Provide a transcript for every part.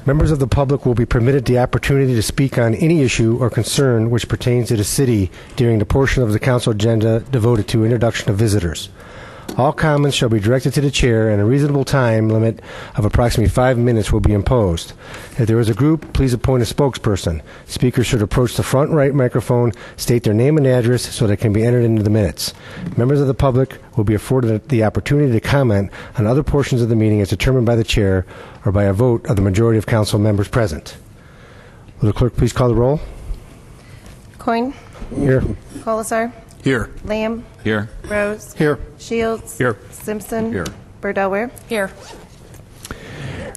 Members of the public will be permitted the opportunity to speak on any issue or concern which pertains to the city during the portion of the council agenda devoted to introduction of visitors. All comments shall be directed to the chair, and a reasonable time limit of approximately 5 minutes will be imposed. If there is a group, please appoint a spokesperson. Speakers should approach the front right microphone, state their name and address so they can be entered into the minutes. Members of the public will be afforded the opportunity to comment on other portions of the meeting as determined by the chair or by a vote of the majority of council members present. Will the clerk please call the roll? Coyne. Here. Colasar. Here. Lamb. Here. Rose. Here. Shields. Here. Simpson. Here. Burdelware. Here.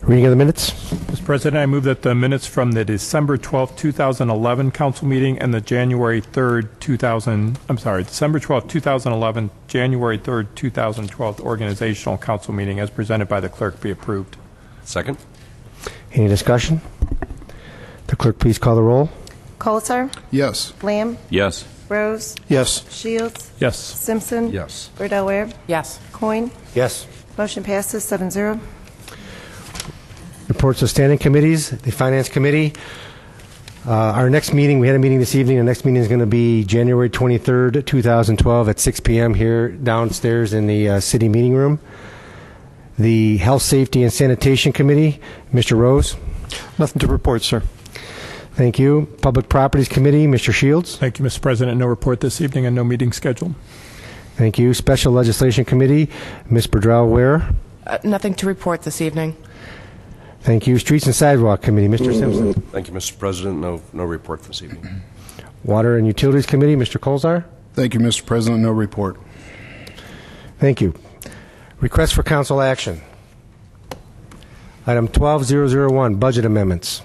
Reading of the minutes. Mr. President, I move that the minutes from the December 12th, 2011 council meeting and the December 12th, 2011, January 3rd, 2012 organizational council meeting as presented by the clerk be approved. Second. Any discussion? The clerk please call the roll. Colasar. Yes. Lamb. Yes. Rose. Yes. Shields. Yes. Simpson. Yes. Burdelware. Yes. Coyne. Yes. Motion passes 7-0. Reports of standing committees. The Finance Committee. Our next meeting, we had a meeting this evening. Our next meeting is going to be January 23rd, 2012 at 6 p.m. here downstairs in the city meeting room. The Health, Safety, and Sanitation Committee. Mr. Rose. Nothing to report, sir. Thank you. Public Properties Committee. Mr. Shields. Thank you, Mr. President. No report this evening and no meeting scheduled. Thank you. Special Legislation Committee. Ms. Burdelware. Nothing to report this evening. Thank you. Streets and Sidewalk Committee. Mr. Simpson. Thank you, Mr. President. No report this evening. Water and Utilities Committee. Mr. Colzar. Thank you, Mr. President. No report. Thank you. Request for council action. Item 12001, budget amendments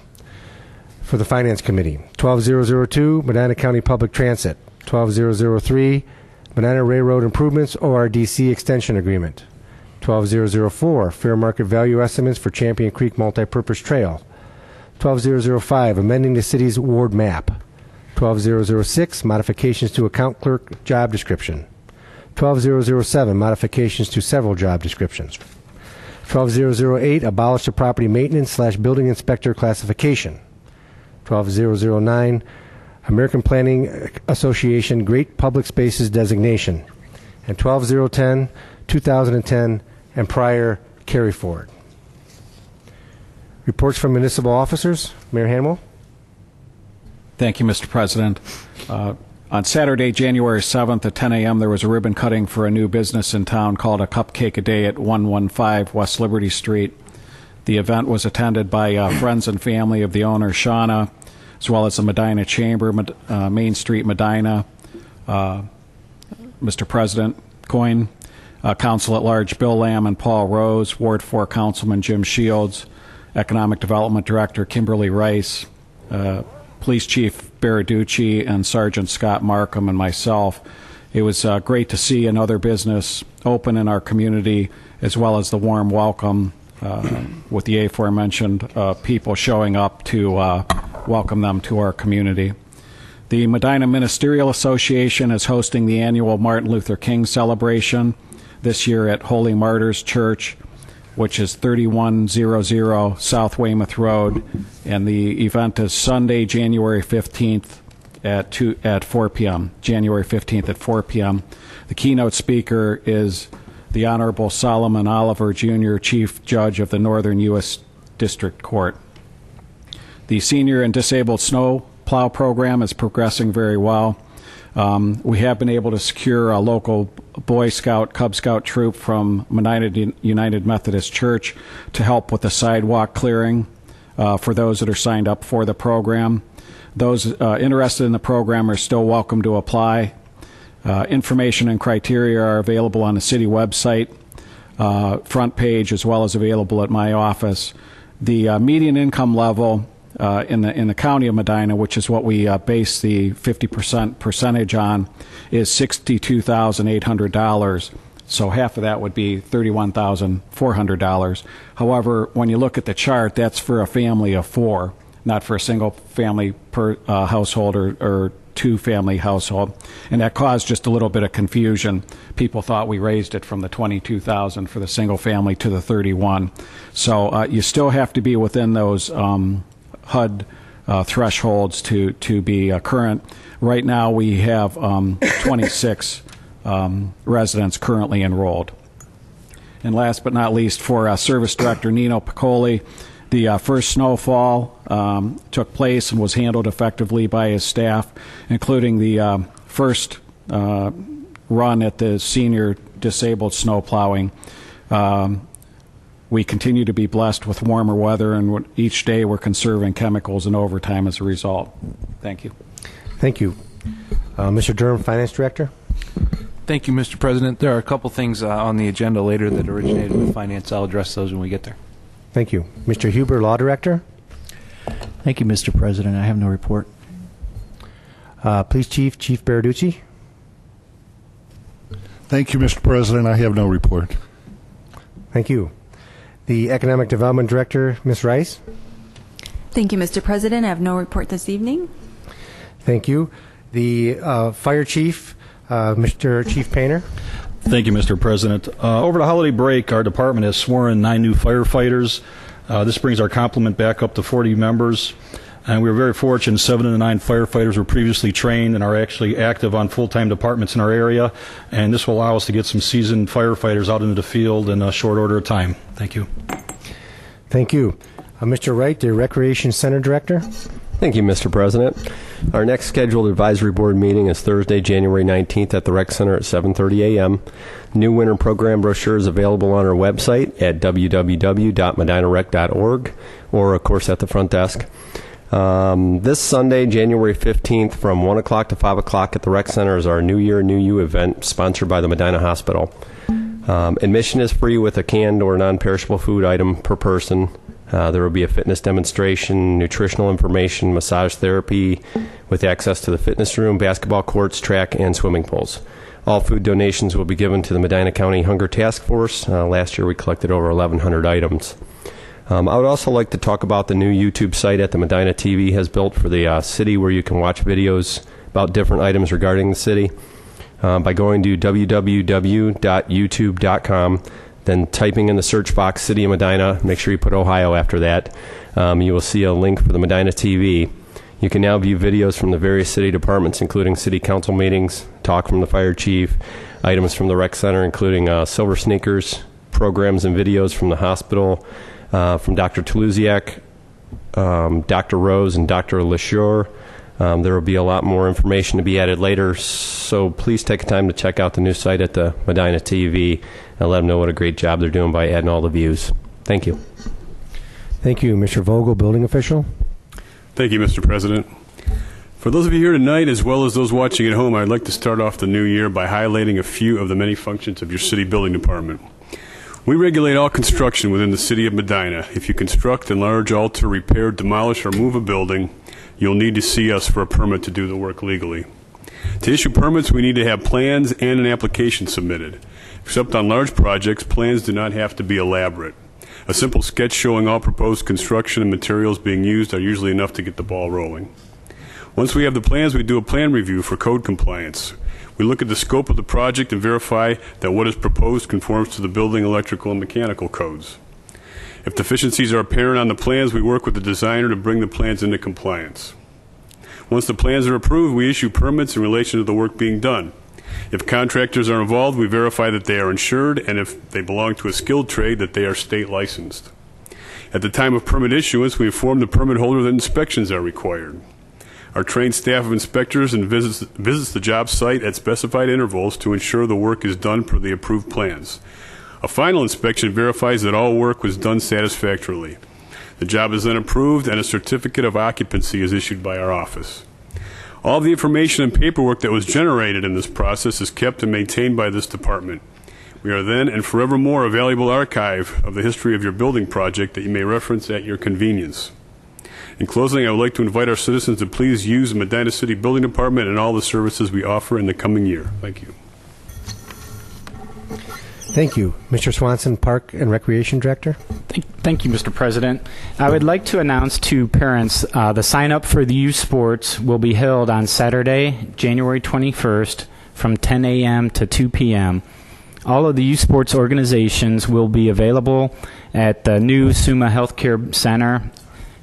for the Finance Committee. 12002, Medina County Public Transit. 12003, Medina Railroad Improvements ORDC Extension Agreement. 12004, Fair Market Value Estimates for Champion Creek Multipurpose Trail. 12005, amending the city's ward map. 12006, modifications to account clerk job description. 12007, modifications to several job descriptions. 12008, abolish the property maintenance / building inspector classification. 12009, American Planning Association Great Public Spaces designation. And 12010, 2010, and prior carry forward. Reports from municipal officers. Mayor Hanwell. Thank you, Mr. President. On Saturday, January 7th at 10 a.m., there was a ribbon cutting for a new business in town called A Cupcake a Day at 115 West Liberty Street. The event was attended by friends and family of the owner, Shauna, as well as the Medina Chamber, Main Street, Medina, Mr. President Coyne, Council at Large Bill Lamb and Paul Rose, Ward 4 Councilman Jim Shields, Economic Development Director Kimberly Rice, Police Chief Baraducci, and Sergeant Scott Markham, and myself. It was great to see another business open in our community, as well as the warm welcome with the aforementioned people showing up to welcome them to our community. The Medina Ministerial Association is hosting the annual Martin Luther King celebration this year at Holy Martyrs Church, which is 3100 South Weymouth Road, and the event is Sunday, January 15th at 4 p.m. January 15th at 4 p.m. The keynote speaker is the Honorable Solomon Oliver, Jr., Chief Judge of the Northern U.S. District Court. The Senior and Disabled Snow Plow Program is progressing very well. We have been able to secure a local Boy Scout, Cub Scout troop from Medina United Methodist Church to help with the sidewalk clearing for those that are signed up for the program. Those interested in the program are still welcome to apply. Information and criteria are available on the city website, front page, as well as available at my office. The median income level in the county of Medina, which is what we base the 50% percentage on, is $62,800. So half of that would be $31,400. However, when you look at the chart, that's for a family of four, not for a single family per household or two-family household, and that caused just a little bit of confusion. People thought we raised it from the 22,000 for the single family to the 31. So you still have to be within those HUD thresholds to be current. Right now we have 26 residents currently enrolled. And last but not least, for Service Director Nino Piccoli, the first snowfall took place and was handled effectively by his staff, including the first run at the senior disabled snow plowing. We continue to be blessed with warmer weather, and each day we're conserving chemicals and overtime as a result. Thank you. Thank you. Mr. Durham, Finance Director. Thank you, Mr. President. There are a couple things on the agenda later that originated with finance. I'll address those when we get there. Thank you. Mr. Huber, Law Director. Thank you, Mr. President. I have no report. Police Chief, Chief Baraducci. Thank you, Mr. President. I have no report. Thank you. The Economic Development Director, Ms. Rice. Thank you, Mr. President. I have no report this evening. Thank you. The Fire Chief, Mr. Chief Painter. Thank you, Mr. President. Over the holiday break, our department has sworn 9 new firefighters. This brings our complement back up to 40 members. And we were very fortunate 7 of the 9 firefighters were previously trained and are actually active on full-time departments in our area. And this will allow us to get some seasoned firefighters out into the field in a short order of time. Thank you. Thank you. Mr. Wright, the Recreation Center Director. Thank you, Mr. President. Our next scheduled advisory board meeting is Thursday, January 19th at the Rec Center at 7:30 a.m. New winter program brochure is available on our website at www.medinarec.org or, of course, at the front desk. This Sunday, January 15th, from 1 o'clock to 5 o'clock at the Rec Center is our New Year, New You event sponsored by the Medina Hospital. Admission is free with a canned or non-perishable food item per person. There will be a fitness demonstration, nutritional information, massage therapy with access to the fitness room, basketball courts, track, and swimming pools. All food donations will be given to the Medina County Hunger Task Force. Last year we collected over 1,100 items. I would also like to talk about the new YouTube site that the Medina TV has built for the city, where you can watch videos about different items regarding the city by going to www.youtube.com. Then typing in the search box City of Medina, make sure you put Ohio after that. You will see a link for the Medina TV. You can now view videos from the various city departments, including city council meetings, talk from the fire chief, items from the rec center, including silver sneakers, programs and videos from the hospital, from Dr. Toulousiak, Dr. Rose, and Dr. LeSure. There will be a lot more information to be added later, so please take time to check out the new site at the Medina TV and let them know what a great job they're doing by adding all the views. Thank you. Thank you. Mr. Vogel, Building Official. Thank you, Mr. President. For those of you here tonight, as well as those watching at home, I'd like to start off the new year by highlighting a few of the many functions of your city building department. We regulate all construction within the city of Medina. If you construct, enlarge, alter, repair, demolish, or move a building, you'll need to see us for a permit to do the work legally. To issue permits, we need to have plans and an application submitted. Except on large projects, plans do not have to be elaborate. A simple sketch showing all proposed construction and materials being used are usually enough to get the ball rolling. Once we have the plans, we do a plan review for code compliance. We look at the scope of the project and verify that what is proposed conforms to the building, electrical, and mechanical codes. If deficiencies are apparent on the plans, we work with the designer to bring the plans into compliance. Once the plans are approved, we issue permits in relation to the work being done. If contractors are involved, we verify that they are insured, and if they belong to a skilled trade, that they are state licensed. At the time of permit issuance, we inform the permit holder that inspections are required. Our trained staff of inspectors visits the job site at specified intervals to ensure the work is done per the approved plans. A final inspection verifies that all work was done satisfactorily. The job is then approved, and a certificate of occupancy is issued by our office. All the information and paperwork that was generated in this process is kept and maintained by this department. We are then and forevermore a valuable archive of the history of your building project that you may reference at your convenience. In closing, I would like to invite our citizens to please use the Medina City Building Department and all the services we offer in the coming year. Thank you. Thank you. Mr. Swanson, Park and Recreation Director. Thank you, Mr. President. I would like to announce to parents the sign-up for the youth sports will be held on Saturday, January 21st from 10 a.m. to 2 p.m. All of the youth sports organizations will be available at the new Summa Healthcare Center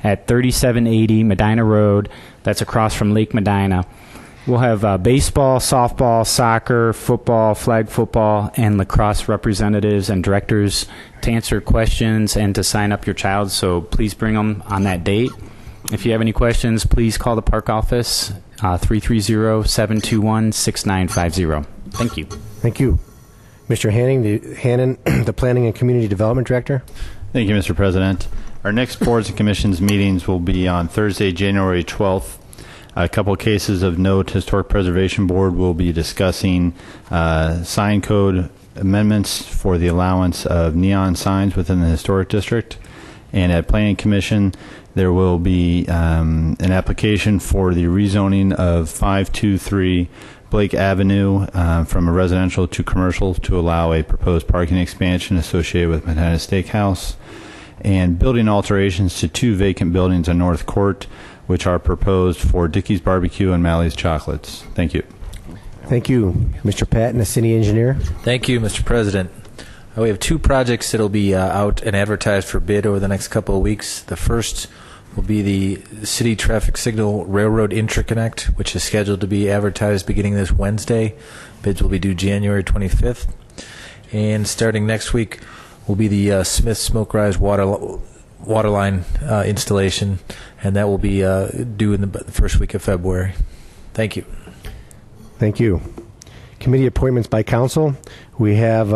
at 3780 Medina Road. That's across from Lake Medina. We'll have baseball, softball, soccer, football, flag football, and lacrosse representatives and directors to answer questions and to sign up your child, so please bring them on that date. If you have any questions, please call the park office, 330-721-6950. Thank you. Thank you. Mr. Hannan, the Planning and Community Development Director. Thank you, Mr. President. Our next boards and commissions meetings will be on Thursday, January 12th. A couple cases of note. Historic Preservation Board will be discussing sign code amendments for the allowance of neon signs within the historic district. And at Planning Commission, there will be an application for the rezoning of 523 Blake Avenue from a residential to commercial to allow a proposed parking expansion associated with Medina Steakhouse, and building alterations to 2 vacant buildings on North Court, which are proposed for Dickey's Barbecue and Mally's Chocolates. Thank you. Thank you. Mr. Patton, the City Engineer. Thank you, Mr. President. We have 2 projects that will be out and advertised for bid over the next couple of weeks. The first will be the City Traffic Signal Railroad Interconnect, which is scheduled to be advertised beginning this Wednesday. Bids will be due January 25th. And starting next week will be the Smith Smoke Rise water line installation, and that will be due in the first week of February. Thank you. Thank you. Committee appointments by council. We have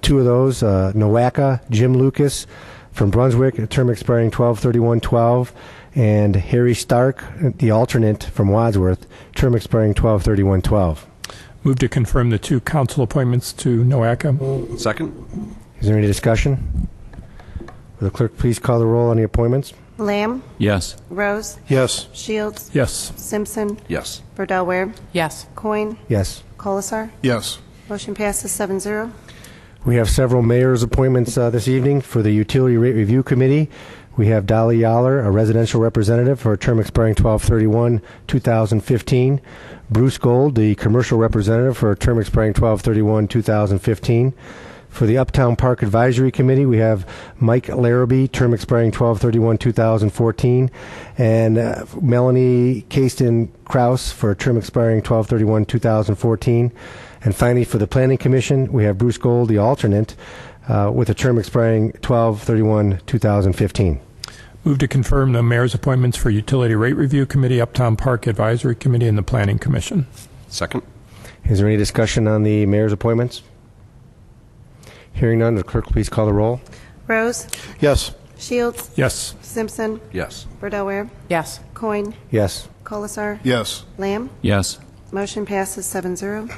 2 of those. Nowaka, Jim Lucas from Brunswick, a term expiring 12/31/12, and Harry Stark, the alternate from Wadsworth, term expiring 12/31/12. Move to confirm the 2 council appointments to Nowaka. Second. Is there any discussion? Will the clerk please call the roll on the appointments? Lamb. Yes. Rose. Yes. Shields. Yes. Simpson. Yes. Verdell Ware. Yes. Coyne. Yes. Colasar. Yes. Motion passes 7-0. We have several mayor's appointments this evening for the Utility Rate Review Committee. We have Dolly Yaller, a residential representative for a term expiring 12/31/2015. Bruce Gold, the commercial representative for a term expiring 12/31/2015. For the Uptown Park Advisory Committee, we have Mike Larrabee, term expiring 12/31/2014, and Melanie Caston Kraus for a term expiring 12/31/2014. And finally, for the Planning Commission, we have Bruce Gold, the alternate, with a term expiring 12/31/2015. Move to confirm the mayor's appointments for Utility Rate Review Committee, Uptown Park Advisory Committee, and the Planning Commission. Second. Is there any discussion on the mayor's appointments? Hearing none, the clerk please call the roll. Rose. Yes. Shields. Yes. Simpson. Yes. Verdell Ware. Yes. Coyne. Yes. Colasar. Yes. Lamb. Yes. Motion passes 7-0.